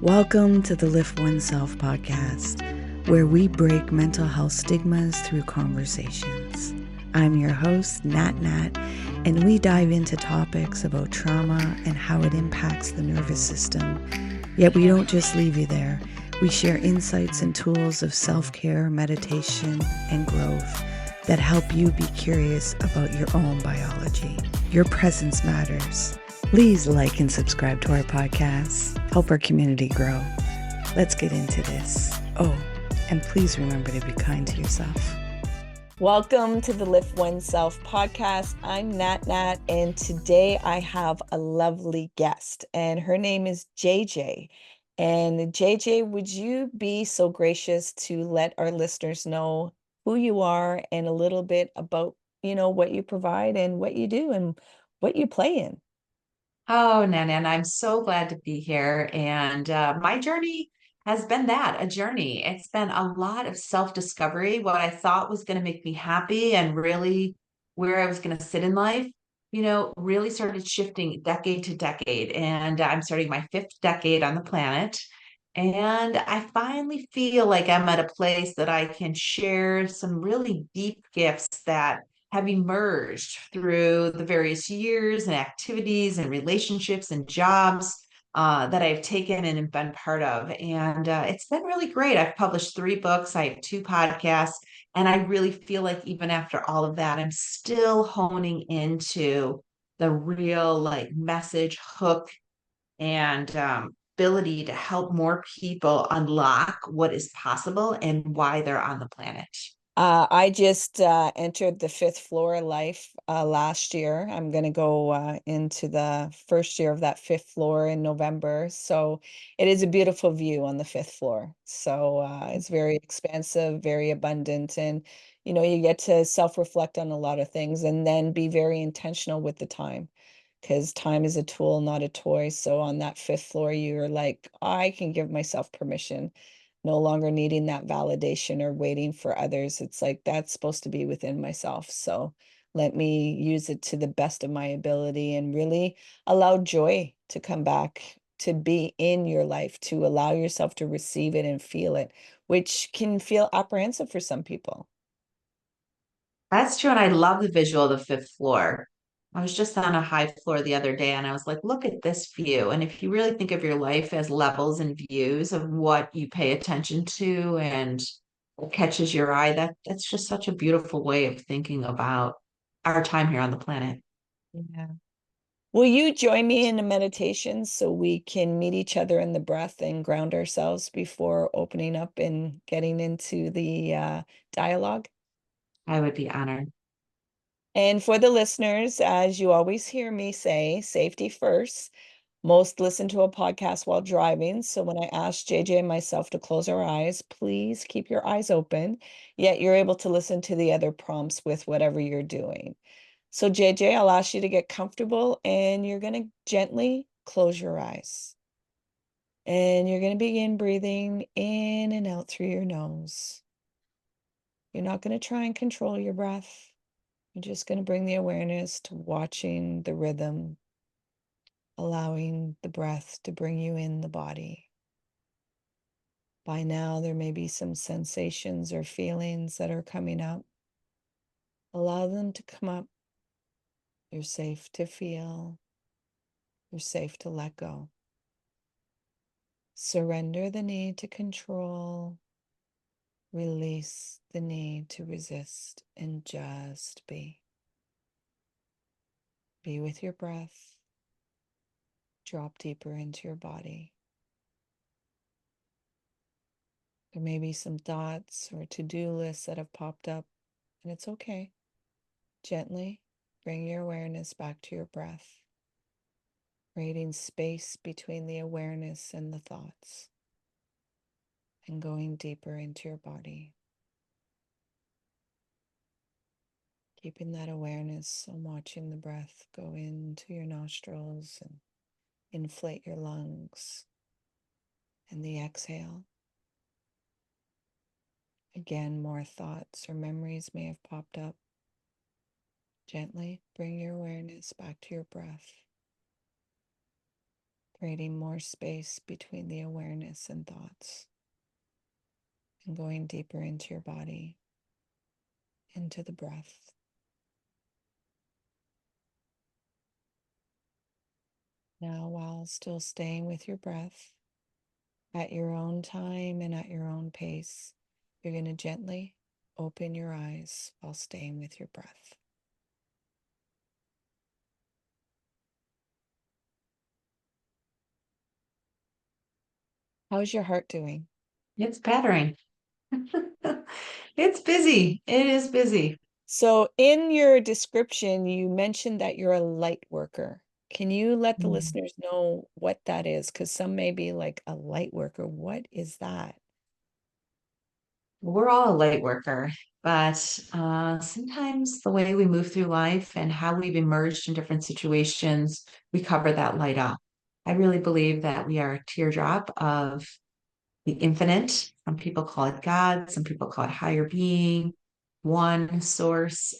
Welcome to the Lift Oneself podcast, where we break mental health stigmas through conversations. I'm your host, Nat Nat, and we dive into topics about trauma and how it impacts the nervous system. Yet we don't just leave you there. We share insights and tools of self-care, meditation, and growth that help you be curious about your own biology. Your presence matters. Please like and subscribe to our podcast. Help our community grow. Let's get into this. Oh, and please remember to be kind to yourself. Welcome to the Lift Oneself podcast. I'm Nat Nat, and today I have a lovely guest, and her name is JJ. And JJ, would you be so gracious to let our listeners know who you are and a little bit about, what you provide and what you do and what you play in? Oh, Nan, and I'm so glad to be here. And my journey has been a journey. It's been a lot of self-discovery, what I thought was going to make me happy and really where I was going to sit in life, really started shifting decade to decade. And I'm starting my fifth decade on the planet. And I finally feel like I'm at a place that I can share some really deep gifts that have emerged through the various years and activities and relationships and jobs that I've taken and been part of. And it's been really great. I've published 3 books, I have 2 podcasts, and I really feel like even after all of that, I'm still honing into the real message hook and ability to help more people unlock what is possible and why they're on the planet. I just entered the fifth floor life last year. I'm going to go into the first year of that fifth floor in November. So it is a beautiful view on the fifth floor. So it's very expansive, very abundant. And, you get to self-reflect on a lot of things and then be very intentional with the time because time is a tool, not a toy. So on that fifth floor, you're like, I can give myself permission, no longer needing that validation or waiting for others. It's like that's supposed to be within myself. So let me use it to the best of my ability and really allow joy to come back, to be in your life, to allow yourself to receive it and feel it, which can feel apprehensive for some people. That's true. And I love the visual of the fifth floor. I was just on a high floor the other day and I was like, look at this view. And if you really think of your life as levels and views of what you pay attention to and what catches your eye, that's just such a beautiful way of thinking about our time here on the planet. Yeah. Will you join me in a meditation so we can meet each other in the breath and ground ourselves before opening up and getting into the dialogue? I would be honored. And for the listeners, as you always hear me say, safety first. Most listen to a podcast while driving. So when I ask JJ and myself to close our eyes, please keep your eyes open, yet you're able to listen to the other prompts with whatever you're doing. So, JJ, I'll ask you to get comfortable and you're going to gently close your eyes. And you're going to begin breathing in and out through your nose. You're not going to try and control your breath. You're just going to bring the awareness to watching the rhythm, allowing the breath to bring you in the body. By now, there may be some sensations or feelings that are coming up. Allow them to come up. You're safe to feel. You're safe to let go. Surrender the need to control. Release the need to resist and just be. Be with your breath. Drop deeper into your body. There may be some thoughts or to-do lists that have popped up, and it's okay. Gently bring your awareness back to your breath, creating space between the awareness and the thoughts, and going deeper into your body. Keeping that awareness and watching the breath go into your nostrils and inflate your lungs, and the exhale. Again, more thoughts or memories may have popped up. Gently bring your awareness back to your breath. creating more space between the awareness and thoughts, and going deeper into your body, into the breath. Now, while still staying with your breath at your own time and at your own pace, you're going to gently open your eyes while staying with your breath. How's your heart doing? It's pattering. It's busy. It is busy. So, in your description, you mentioned that you're a light worker. Can you let the Mm. listeners know what that is? Because some may be like, a light worker. What is that? We're all a light worker, but sometimes the way we move through life and how we've emerged in different situations, we cover that light up. I really believe that we are a teardrop of the infinite. Some people call it God, some people call it higher being, one source.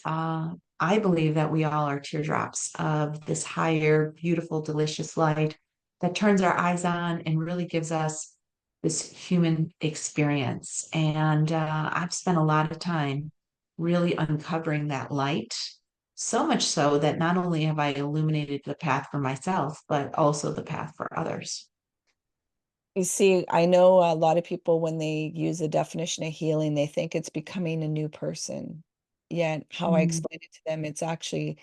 I believe that we all are teardrops of this higher, beautiful, delicious light that turns our eyes on and really gives us this human experience. And I've spent a lot of time really uncovering that light. So much so that not only have I illuminated the path for myself, but also the path for others. You see, I know a lot of people, when they use the definition of healing, they think it's becoming a new person. Yet, how I Mm. explain it to them, it's actually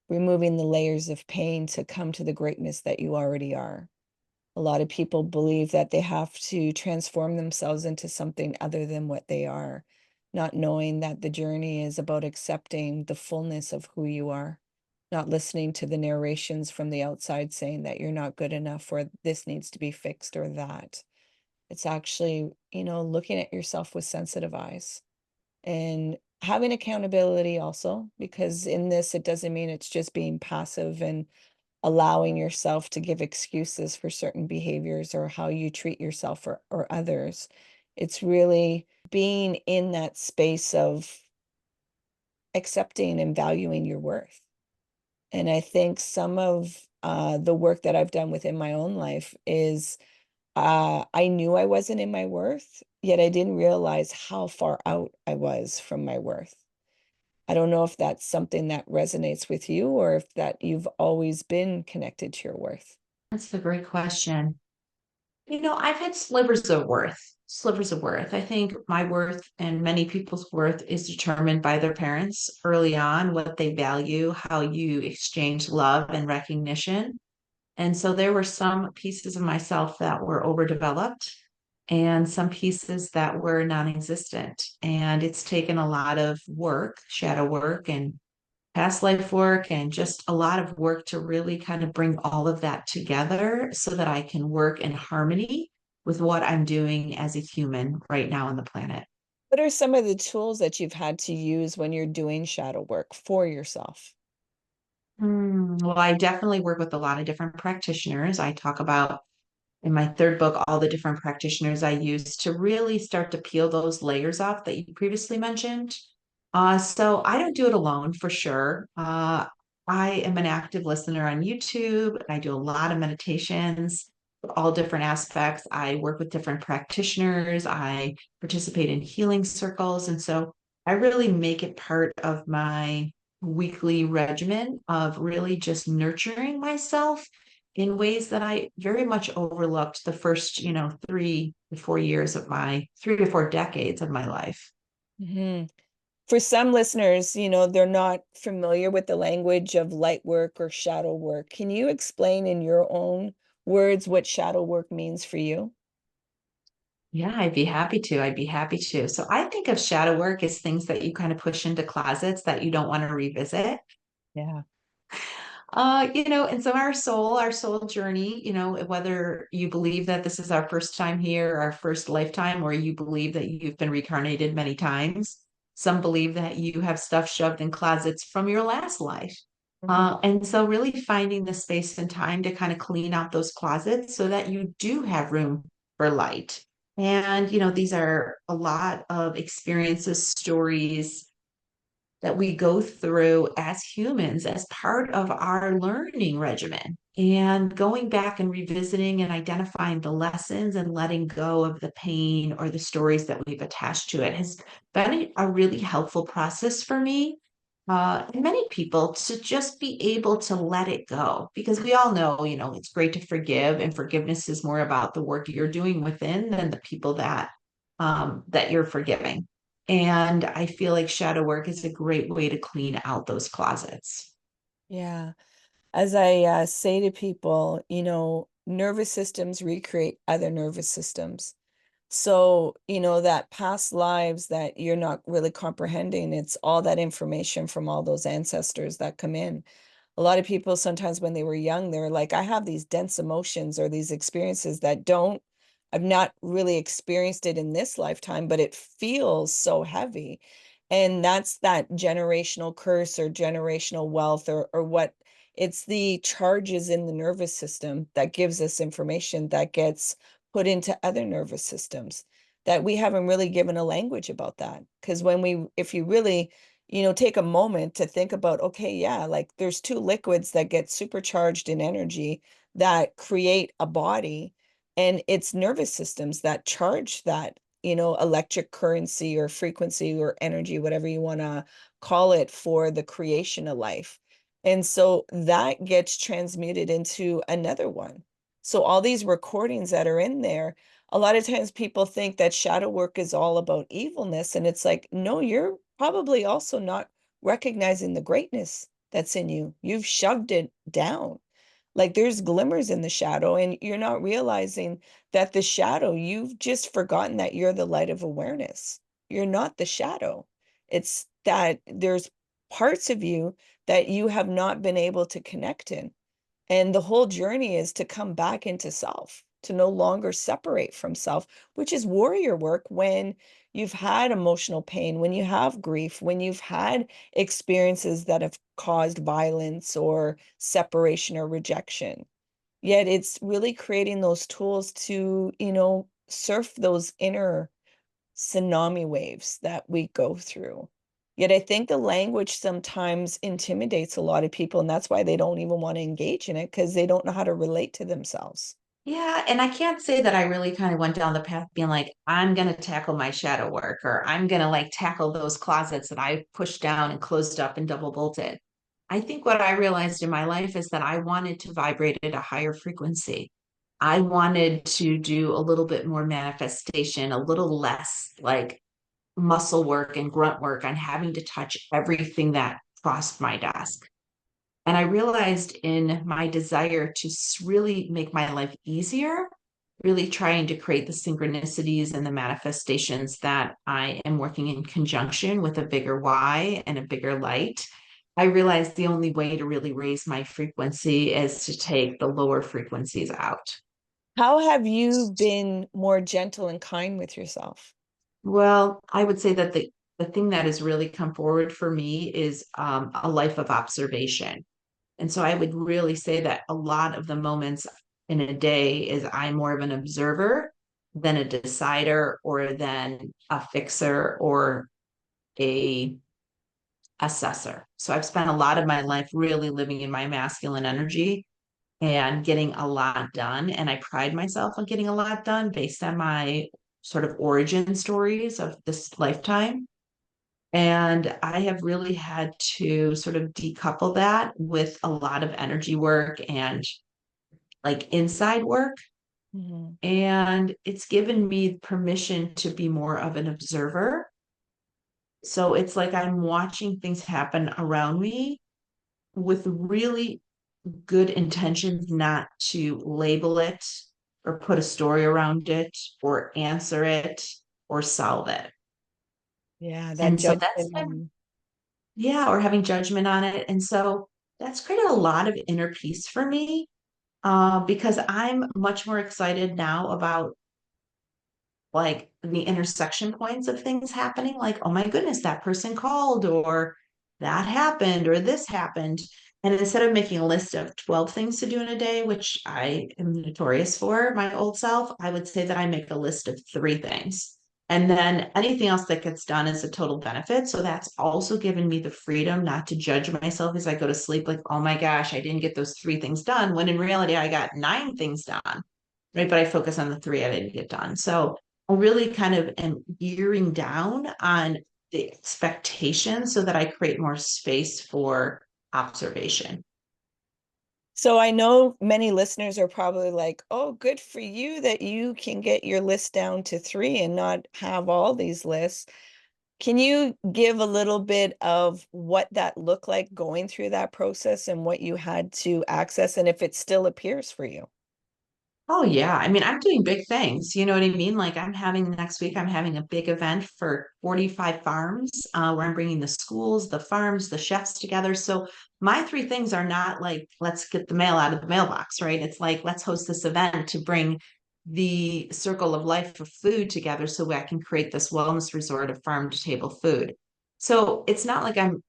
removing the layers of pain to come to the greatness that you already are. A lot of people believe that they have to transform themselves into something other than what they are, not knowing that the journey is about accepting the fullness of who you are, not listening to the narrations from the outside saying that you're not good enough or this needs to be fixed or that. It's actually, looking at yourself with sensitive eyes and having accountability also, because in this, it doesn't mean it's just being passive and allowing yourself to give excuses for certain behaviors or how you treat yourself or others. It's really being in that space of accepting and valuing your worth. And I think some of the work that I've done within my own life is I knew I wasn't in my worth, yet I didn't realize how far out I was from my worth. I don't know if that's something that resonates with you or if that you've always been connected to your worth. That's a great question. I've had slivers of worth, slivers of worth. I think my worth and many people's worth is determined by their parents early on, what they value, how you exchange love and recognition. And so there were some pieces of myself that were overdeveloped and some pieces that were non-existent. And it's taken a lot of work, shadow work, and past life work and just a lot of work to really kind of bring all of that together so that I can work in harmony with what I'm doing as a human right now on the planet. What are some of the tools that you've had to use when you're doing shadow work for yourself? Well, I definitely work with a lot of different practitioners. I talk about in my third book all the different practitioners I use to really start to peel those layers off that you previously mentioned. So I don't do it alone for sure. I am an active listener on YouTube. I do a lot of meditations, all different aspects. I work with different practitioners. I participate in healing circles. And so I really make it part of my weekly regimen of really just nurturing myself in ways that I very much overlooked the first, 3 to 4 years of 3 to 4 decades of my life. Mhm. For some listeners, they're not familiar with the language of light work or shadow work. Can you explain in your own words what shadow work means for you? Yeah, I'd be happy to. I'd be happy to. So I think of shadow work as things that you kind of push into closets that you don't want to revisit. Yeah. And so our soul journey, whether you believe that this is our first time here, our first lifetime, or you believe that you've been reincarnated many times, some believe that you have stuff shoved in closets from your last life. Mhm. And so really finding the space and time to kind of clean out those closets so that you do have room for light. And, these are a lot of experiences, stories, that we go through as humans as part of our learning regimen. And going back and revisiting and identifying the lessons and letting go of the pain or the stories that we've attached to it has been a really helpful process for me and many people to just be able to let it go. Because we all know, it's great to forgive, and forgiveness is more about the work you're doing within than the people that you're forgiving. And I feel like shadow work is a great way to clean out those closets. Yeah. As I say to people, nervous systems recreate other nervous systems. So, that past lives that you're not really comprehending, it's all that information from all those ancestors that come in. A lot of people sometimes when they were young, they're like, I have these dense emotions or these experiences that I've not really experienced it in this lifetime, but it feels so heavy. And that's that generational curse or generational wealth or what it's the charges in the nervous system that gives us information that gets put into other nervous systems that we haven't really given a language about that. Because if you really take a moment to think about, okay, yeah, like there's two liquids that get supercharged in energy that create a body, and it's nervous systems that charge that, electric currency or frequency or energy, whatever you want to call it, for the creation of life. And so that gets transmuted into another one. So all these recordings that are in there, a lot of times people think that shadow work is all about evilness. And it's like, no, you're probably also not recognizing the greatness that's in you. You've shoved it down. Like there's glimmers in the shadow, and you're not realizing that the shadow, you've just forgotten that you're the light of awareness. You're not the shadow. It's that there's parts of you that you have not been able to connect in. And the whole journey is to come back into self, to no longer separate from self, which is warrior work when you've had emotional pain, when you have grief, when you've had experiences that have caused violence or separation or rejection. Yet it's really creating those tools to, surf those inner tsunami waves that we go through. Yet I think the language sometimes intimidates a lot of people, and that's why they don't even want to engage in it because they don't know how to relate to themselves. Yeah, and I can't say that I really kind of went down the path being like, I'm going to tackle my shadow work, or I'm going to like tackle those closets that I pushed down and closed up and double bolted. I think what I realized in my life is that I wanted to vibrate at a higher frequency. I wanted to do a little bit more manifestation, a little less like muscle work and grunt work on having to touch everything that crossed my desk. And I realized in my desire to really make my life easier, really trying to create the synchronicities and the manifestations that I am working in conjunction with a bigger why and a bigger light. I realized the only way to really raise my frequency is to take the lower frequencies out. How have you been more gentle and kind with yourself? Well, I would say that the thing that has really come forward for me is a life of observation. And so I would really say that a lot of the moments in a day is I'm more of an observer than a decider or than a fixer or a assessor. So I've spent a lot of my life really living in my masculine energy and getting a lot done. And I pride myself on getting a lot done based on my sort of origin stories of this lifetime. And I have really had to sort of decouple that with a lot of energy work and like inside work. Mhm. And it's given me permission to be more of an observer. So it's like I'm watching things happen around me with really good intentions, not to label it or put a story around it or answer it or solve it. Yeah, that And so judgment that's been, on. yeah, or having judgment on it. And so that's created a lot of inner peace for me because I'm much more excited now about like the intersection points of things happening. Like, oh my goodness, that person called, or that happened, or this happened. And instead of making a list of 12 things to do in a day, which I am notorious for my old self, I would say that I make a list of three things. And then anything else that gets done is a total benefit. So that's also given me the freedom not to judge myself as I go to sleep, like, oh my gosh, I didn't get those three things done. When in reality, I got nine things done, right? But I focus on the three I didn't get done. So I really kind of am gearing down on the expectation so that I create more space for observation. So I know many listeners are probably like, oh, good for you that you can get your list down to three and not have all these lists. Can you give a little bit of what that looked like going through that process and what you had to access and if it still appears for you? Oh yeah. I mean, I'm doing big things. You know what I mean? Like I'm having next week, I'm having a big event for 45 farms, where I'm bringing the schools, the farms, the chefs together. So my three things are not like, let's get the mail out of the mailbox, right? It's like, let's host this event to bring the circle of life of food together so I can create this wellness resort of farm to table food. So it's not like I'm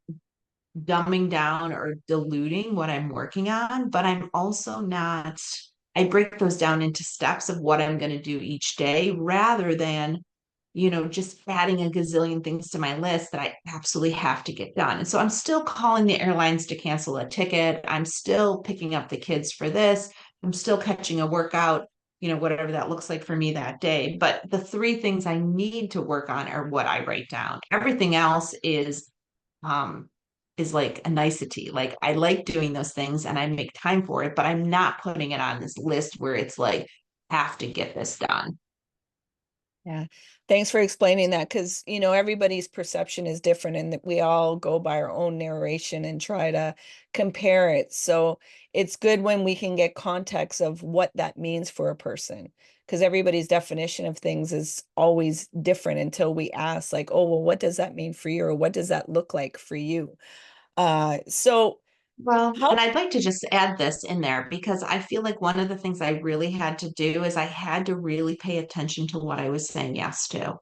dumbing down or diluting what I'm working on, but I'm also not, I break those down into steps of what I'm going to do each day rather than, just adding a gazillion things to my list that I absolutely have to get done. And so I'm still calling the airlines to cancel a ticket. I'm still picking up the kids for this. I'm still catching a workout, whatever that looks like for me that day. But the three things I need to work on are what I write down. Everything else um is like a nicety. Like I like doing those things and I make time for it, but I'm not putting it on this list where it's like have to get this done. Yeah. Thanks for explaining that because, everybody's perception is different and that we all go by our own narration and try to compare it. So it's good when we can get context of what that means for a person because everybody's definition of things is always different until we ask, like, oh, well, what does that mean for you? Or what does that look like for you? So Well, how and I'd like to just add this in there because I feel like one of the things I really had to do is I had to really pay attention to what I was saying yes to.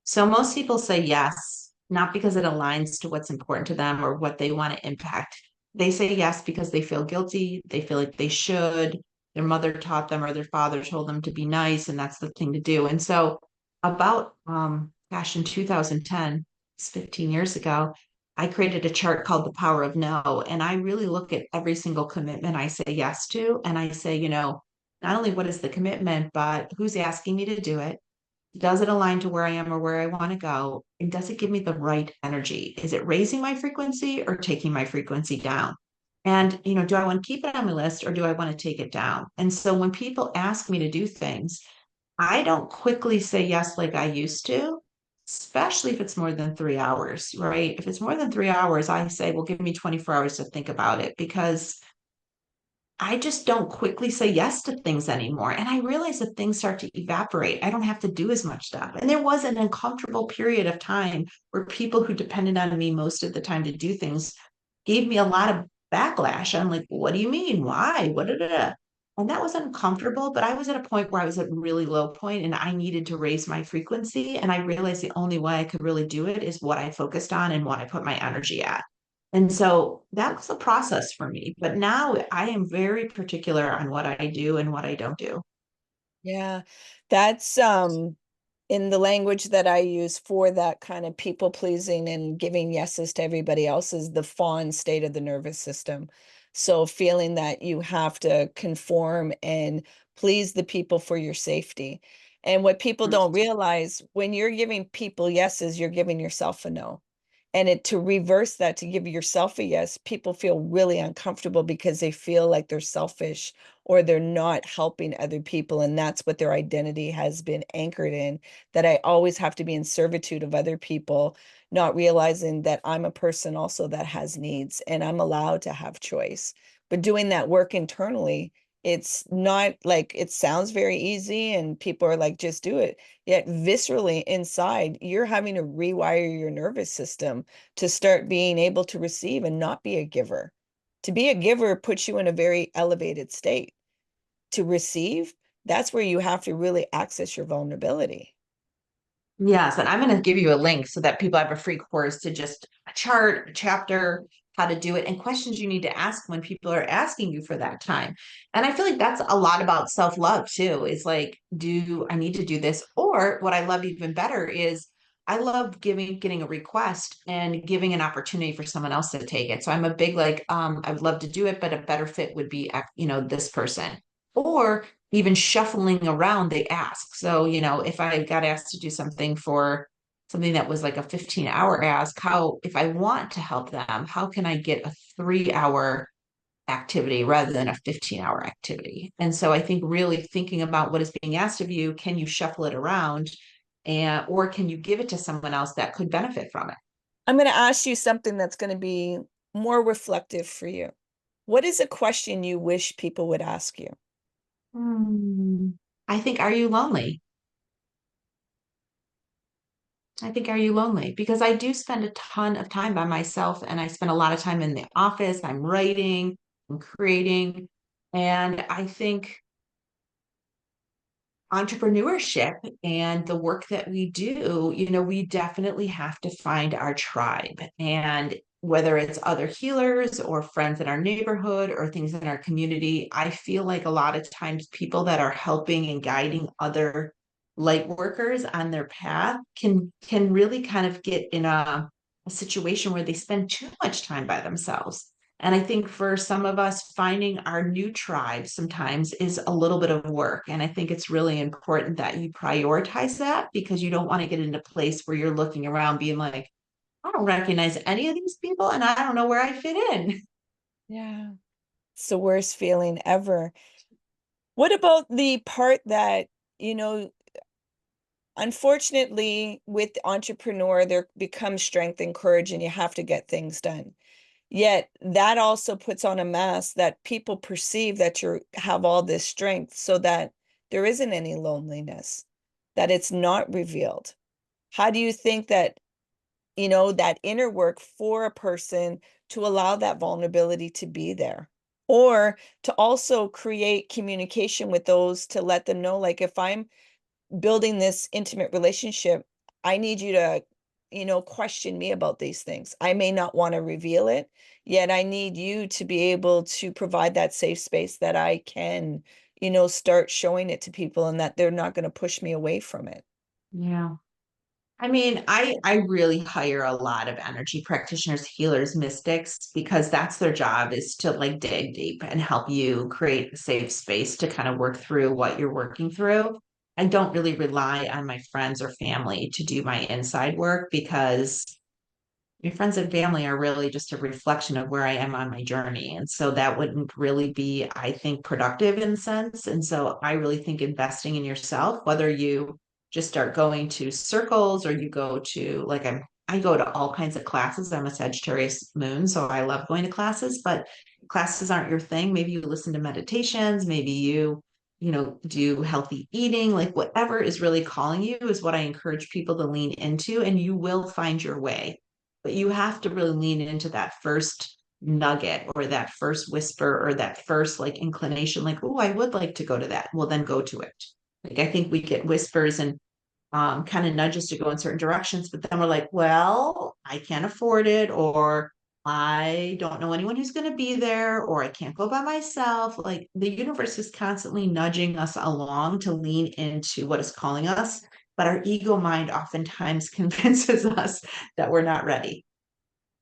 So most people say yes, not because it aligns to what's important to them or what they want to impact. They say yes because they feel guilty, they feel like they should. Their mother taught them or their father told them to be nice, and that's the thing to do. And so about gosh, in 2010, it's 15 years ago, I created a chart called The Power of No. And I really look at every single commitment I say yes to. And I say, not only what is the commitment, but who's asking me to do it? Does it align to where I am or where I want to go? And does it give me the right energy? Is it raising my frequency or taking my frequency down? And, do I want to keep it on my list or do I want to take it down? And so when people ask me to do things, I don't quickly say yes like I used to, especially if it's more than 3 hours, right? If it's more than 3 hours, I say, well, give me 24 hours to think about it because I just don't quickly say yes to things anymore. And I realize that things start to evaporate. I don't have to do as much stuff. And there was an uncomfortable period of time where people who depended on me most of the time to do things gave me a lot of backlash. I'm like, what do you mean? Why? What? And that was uncomfortable, but I was at a point where I was at a really low point and I needed to raise my frequency. And I realized the only way I could really do it is what I focused on and what I put my energy at. And so that was a process for me. But now I am very particular on what I do and what I don't do. Yeah, that's in the language that I use for that kind of people pleasing and giving yeses to everybody else is the fawn state of the nervous system. So feeling that you have to conform and please the people for your safety. And what people don't realize when you're giving people yeses, you're giving yourself a no. And to reverse that, to give yourself a yes, people feel really uncomfortable because they feel like they're selfish or they're not helping other people. And that's what their identity has been anchored in, that I always have to be in servitude of other people, not realizing that I'm a person also that has needs and I'm allowed to have choice. But doing that work internally, it's not like it sounds very easy and people are like, just do it. Yet viscerally inside, you're having to rewire your nervous system to start being able to receive and not be a giver. To be a giver puts you in a very elevated state. To receive, that's where you have to really access your vulnerability. Yes, and I'm going to give you a link so that people have a free course to just a chart, a chapter. how to do it, and questions you need to ask when people are asking you for that time. And I feel like that's a lot about self-love too, is like, do I need to do this? Or what I love even better is I love getting a request and giving an opportunity for someone else to take it. So I'm a big like, I would love to do it, but a better fit would be, this person. Or even shuffling around the ask. So, if I got asked to do something that was like a 15-hour ask, if I want to help them, how can I get a 3-hour activity rather than a 15-hour activity? And so I think really thinking about what is being asked of you, can you shuffle it around, or can you give it to someone else that could benefit from it? I'm going to ask you something that's going to be more reflective for you. What is a question you wish people would ask you? Hmm. I think, are you lonely? I think, are you lonely? Because I do spend a ton of time by myself, and I spend a lot of time in the office. I'm writing, I'm creating. And I think entrepreneurship and the work that we do, we definitely have to find our tribe. And whether it's other healers or friends in our neighborhood or things in our community, I feel like a lot of times people that are helping and guiding other light workers on their path can really kind of get in a situation where they spend too much time by themselves. And I think for some of us, finding our new tribe sometimes is a little bit of work. And I think it's really important that you prioritize that, because you don't want to get into a place where you're looking around being like, I don't recognize any of these people and I don't know where I fit in. Yeah, it's the worst feeling ever. What about the part that, you know, unfortunately, with entrepreneur, there becomes strength and courage, and you have to get things done. Yet that also puts on a mask that people perceive that you have all this strength, so that there isn't any loneliness, that it's not revealed. How do you think that, that inner work for a person to allow that vulnerability to be there? Or to also create communication with those to let them know, like, if I'm building this intimate relationship, I need you to, question me about these things. I may not want to reveal it, yet I need you to be able to provide that safe space that I can, start showing it to people, and that they're not going to push me away from it. Yeah. I mean, I really hire a lot of energy practitioners, healers, mystics, because that's their job, is to like dig deep and help you create a safe space to kind of work through what you're working through. I don't really rely on my friends or family to do my inside work, because your friends and family are really just a reflection of where I am on my journey. And so that wouldn't really be, I think, productive in a sense. And so I really think investing in yourself, whether you just start going to circles or you go to like I go to all kinds of classes. I'm a Sagittarius moon, so I love going to classes, but classes aren't your thing. Maybe you listen to meditations, maybe do healthy eating, like whatever is really calling you is what I encourage people to lean into, and you will find your way. But you have to really lean into that first nugget or that first whisper or that first like inclination, like, oh, I would like to go to that. Well, then go to it. Like I think we get whispers and kind of nudges to go in certain directions, but then we're like, well, I can't afford it, or I don't know anyone who's going to be there, or I can't go by myself. Like the universe is constantly nudging us along to lean into what is calling us, but our ego mind oftentimes convinces us that we're not ready.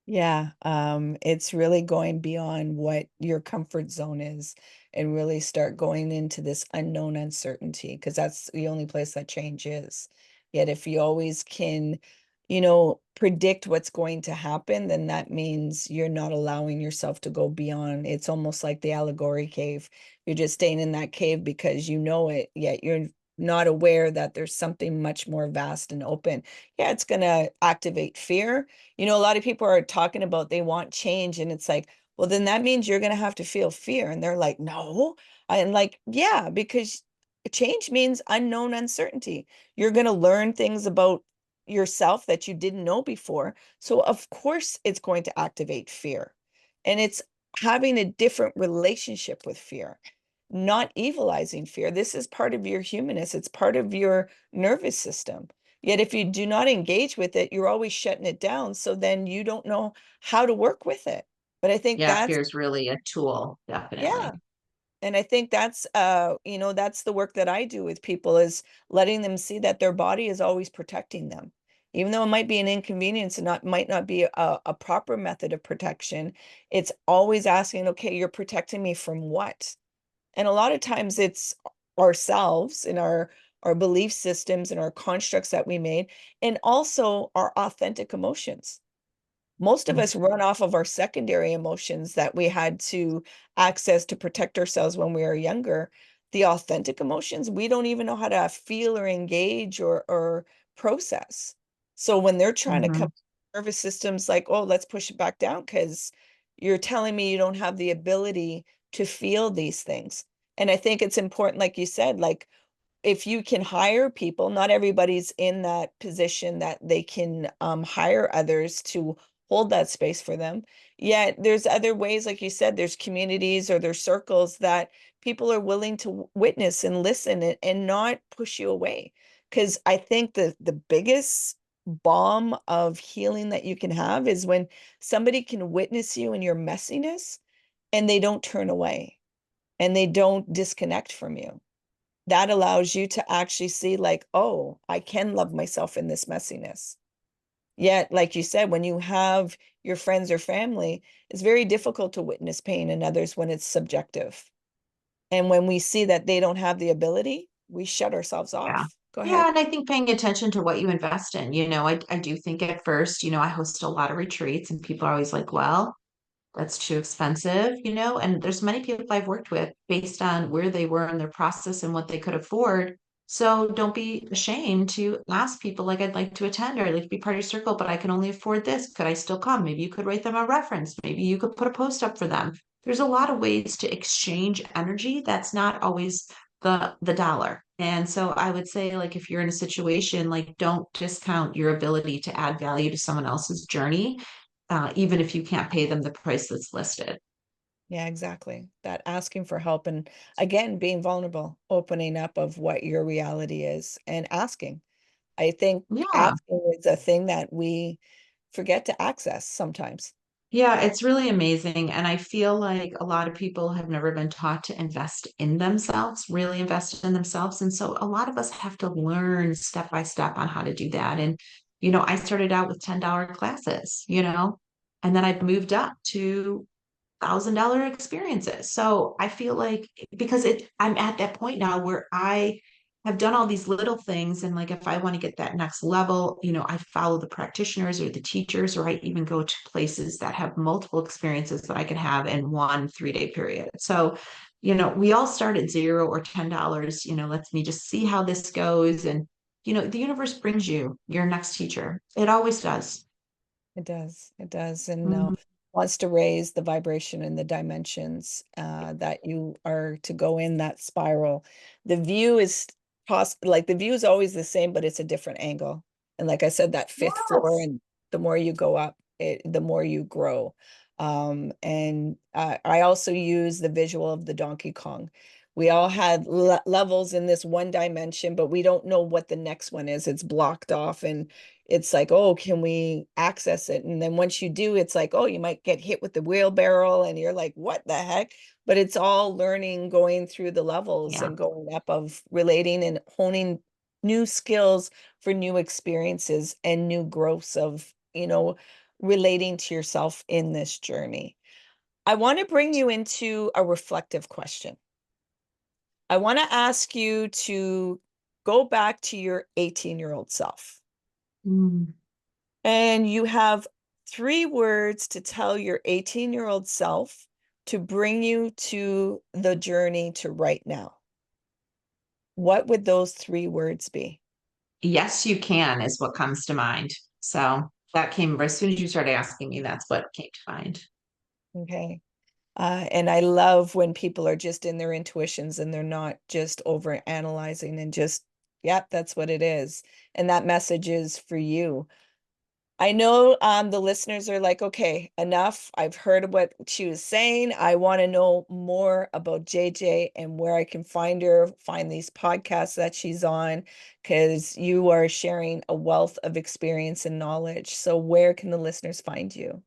Yeah, it's really going beyond what your comfort zone is, and really start going into this unknown uncertainty, because that's the only place that change is. Yet if you always can, predict what's going to happen, then that means you're not allowing yourself to go beyond. It's almost like the allegory cave. You're just staying in that cave because you know it, yet you're not aware that there's something much more vast and open. Yeah, it's going to activate fear. A lot of people are talking about they want change, and it's like, well, then that means you're going to have to feel fear. And they're like, no. I'm like, yeah, because change means unknown uncertainty. You're going to learn things about yourself that you didn't know before. So, of course, it's going to activate fear. And it's having a different relationship with fear, not evilizing fear. This is part of your humanness, it's part of your nervous system. Yet if you do not engage with it, you're always shutting it down. So then you don't know how to work with it. But I think Yeah, that's, fear is really a tool, yeah. definitely. And I think that's, that's the work that I do with people, is letting them see that their body is always protecting them. Even though it might be an inconvenience and might not be a proper method of protection, it's always asking, okay, you're protecting me from what? And a lot of times it's ourselves and our belief systems and our constructs that we made, and also our authentic emotions. Most of Mm. us run off of our secondary emotions that we had to access to protect ourselves when we were younger. The authentic emotions, we don't even know how to feel or engage or process. So when they're trying to come, Mhm. nervous systems like, oh, let's push it back down because you're telling me you don't have the ability to feel these things. And I think it's important, like you said, like, if you can hire people, not everybody's in that position that they can hire others to hold that space for them. Yet there's other ways, like you said, there's communities or there's circles that people are willing to witness and listen and not push you away. Because I think the biggest bomb of healing that you can have is when somebody can witness you in your messiness and they don't turn away and they don't disconnect from you. That allows you to actually see, like, oh, I can love myself in this messiness. Yet, like you said, when you have your friends or family, it's very difficult to witness pain in others when it's subjective. And when we see that they don't have the ability, we shut ourselves Yeah. off. Go Yeah, ahead. and I think paying attention to what you invest in, I do think at first, I host a lot of retreats and people are always like, well, that's too expensive, and there's many people I've worked with based on where they were in their process and what they could afford. So don't be ashamed to ask people like, I'd like to attend or I'd like to be part of your circle, but I can only afford this. Could I still come? Maybe you could write them a reference. Maybe you could put a post up for them. There's a lot of ways to exchange energy. That's not always the dollar. And so I would say, like, if you're in a situation, like, don't discount your ability to add value to someone else's journey, even if you can't pay them the price that's listed. Yeah, exactly. That asking for help and again, being vulnerable, opening up of what your reality is and asking. I think Yeah. asking is a thing that we forget to access sometimes. Yeah, it's really amazing. And I feel like a lot of people have never been taught to invest in themselves, really invest in themselves. And so a lot of us have to learn step by step on how to do that. And, I started out with $10 classes, and then I've moved up to $1,000 experiences. So I feel like because I'm at that point now where I have done all these little things. And like, if I want to get that next level, I follow the practitioners or the teachers, or I even go to places that have multiple experiences that I can have in 1 3-day period. So, we all start at 0 or $10, lets me just see how this goes. And, the universe brings you your next teacher. It always does. It does. It does. And Mhm. wants to raise the vibration and the dimensions that you are to go in that spiral. The view is like the view is always the same, but it's a different angle. And like I said, that fifth floor, Yes. and the more you go up, the more you grow. And I also use the visual of the Donkey Kong. We all had levels in this one dimension, but we don't know what the next one is. It's blocked off, and it's like, oh, can we access it? And then once you do, it's like, oh, you might get hit with the wheelbarrow and you're like, what the heck? But it's all learning, going through the levels Yeah. and going up of relating and honing new skills for new experiences and new growths of, relating to yourself in this journey. I want to bring you into a reflective question. I want to ask you to go back to your 18-year-old self. Mm. And you have 3 words to tell your 18-year-old self to bring you to the journey to right now. What would those 3 words be? Yes, you can is what comes to mind. So that came as soon as you started asking me, that's what came to mind. Okay. And I love when people are just in their intuitions and they're not just over analyzing and just, yep, that's what it is. And that message is for you. I know the listeners are like, okay, enough. I've heard what she was saying. I want to know more about JJ and where I can find her, find these podcasts that she's on, because you are sharing a wealth of experience and knowledge. So where can the listeners find you?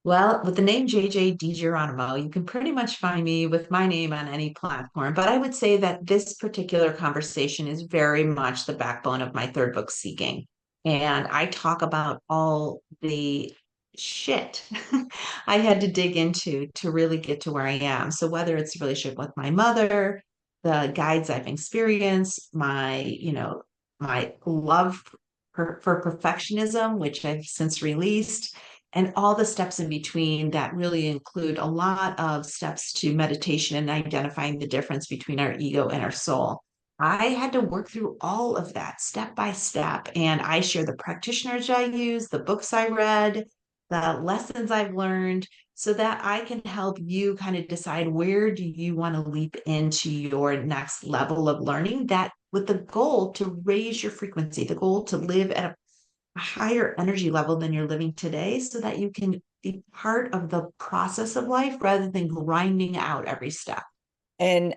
Well, with the name JJ DiGeronimo, you can pretty much find me with my name on any platform. But I would say that this particular conversation is very much the backbone of my third book, Seeking. And I talk about all the shit I had to dig into to really get to where I am. So whether it's a relationship with my mother, the guides I've experienced, my love for perfectionism, which I've since released, and all the steps in between that really include a lot of steps to meditation and identifying the difference between our ego and our soul. I had to work through all of that step by step, and I share the practitioners I use, the books I read, the lessons I've learned, so that I can help you kind of decide where do you want to leap into your next level of learning, that with the goal to raise your frequency, the goal to live at a higher energy level than you're living today so that you can be part of the process of life rather than grinding out every step. And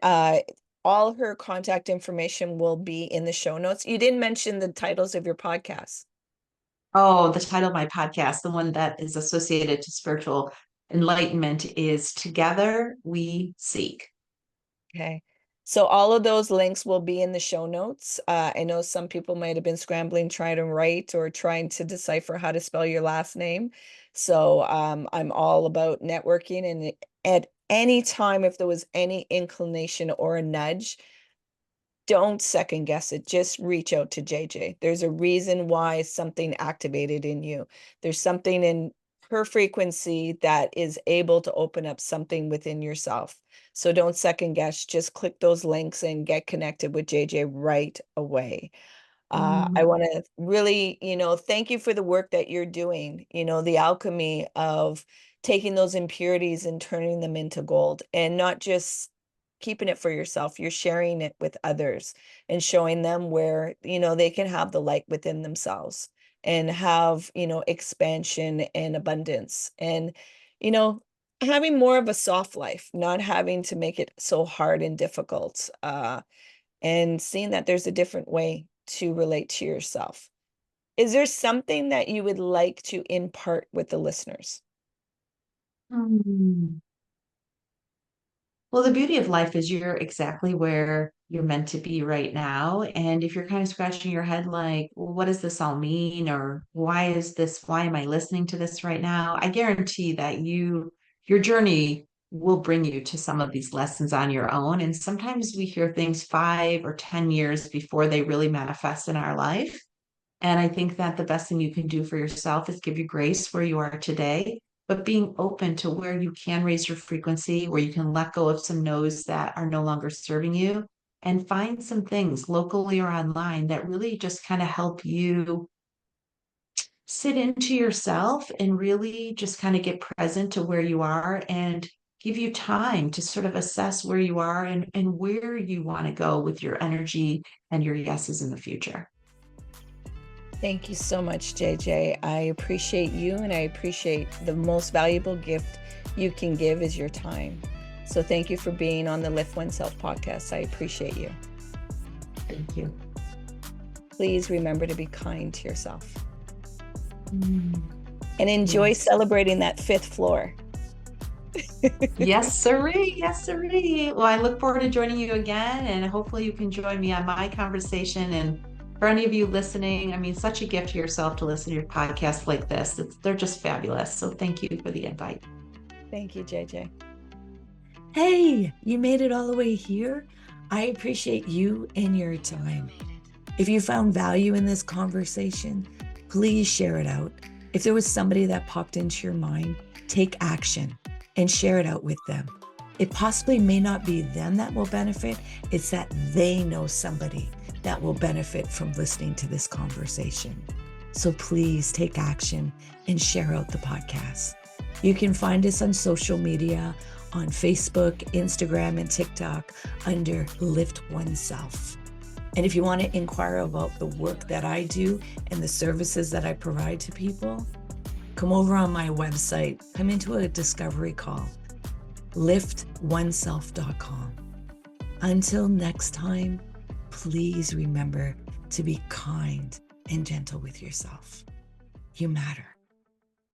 all her contact information will be in the show notes. You didn't mention the titles of your podcasts. Oh, the title of my podcast, the one that is associated to spiritual enlightenment, is Together We Seek. Okay. So all of those links will be in the show notes. I know some people might have been scrambling trying to write or trying to decipher how to spell your last name. So I'm all about networking, and at any time, if there was any inclination or a nudge, don't second guess it. Just reach out to JJ. There's a reason why something activated in you. There's something in her frequency that is able to open up something within yourself. So don't second guess. Just click those links and get connected with JJ right away. I Mm. want to really, thank you for the work that you're doing, the alchemy of taking those impurities and turning them into gold, and not just keeping it for yourself. You're sharing it with others and showing them where, they can have the light within themselves and have, expansion and abundance and, you know, having more of a soft life, not having to make it so hard and difficult. And seeing that there's a different way to relate to yourself. Is there something that you would like to impart with the listeners? Mm. Well, the beauty of life is you're exactly where you're meant to be right now. And if you're kind of scratching your head like, well, what does this all mean? Or why am I listening to this right now? I guarantee that your journey will bring you to some of these lessons on your own. And sometimes we hear things 5 or 10 years before they really manifest in our life. And I think that the best thing you can do for yourself is give you grace where you are today, but being open to where you can raise your frequency, where you can let go of some no's that are no longer serving you, and find some things locally or online that really just kind of help you sit into yourself and really just kind of get present to where you are and give you time to sort of assess where you are and where you want to go with your energy and your yeses in the future. Thank you so much, JJ. I appreciate you, and I appreciate the most valuable gift you can give is your time. So thank you for being on the Lift Oneself podcast. I appreciate you. Thank you. Please remember to be kind to yourself. Mm. And enjoy Yes. celebrating that 5th floor. Yes, sirree. Yes, sirree. Well, I look forward to joining you again, and hopefully you can join me on my conversation. And for any of you listening, I mean, such a gift to yourself to listen to your podcasts like this. They're just fabulous. So thank you for the invite. Thank you, JJ. Hey, you made it all the way here. I appreciate you and your time. If you found value in this conversation, please share it out. If there was somebody that popped into your mind, take action and share it out with them. It possibly may not be them that will benefit, it's that they know somebody that will benefit from listening to this conversation. So please take action and share out the podcast. You can find us on social media, on Facebook, Instagram, and TikTok under Lift Oneself. And if you want to inquire about the work that I do and the services that I provide to people, come over on my website, come into a discovery call, liftoneself.com. Until next time, please remember to be kind and gentle with yourself. You matter.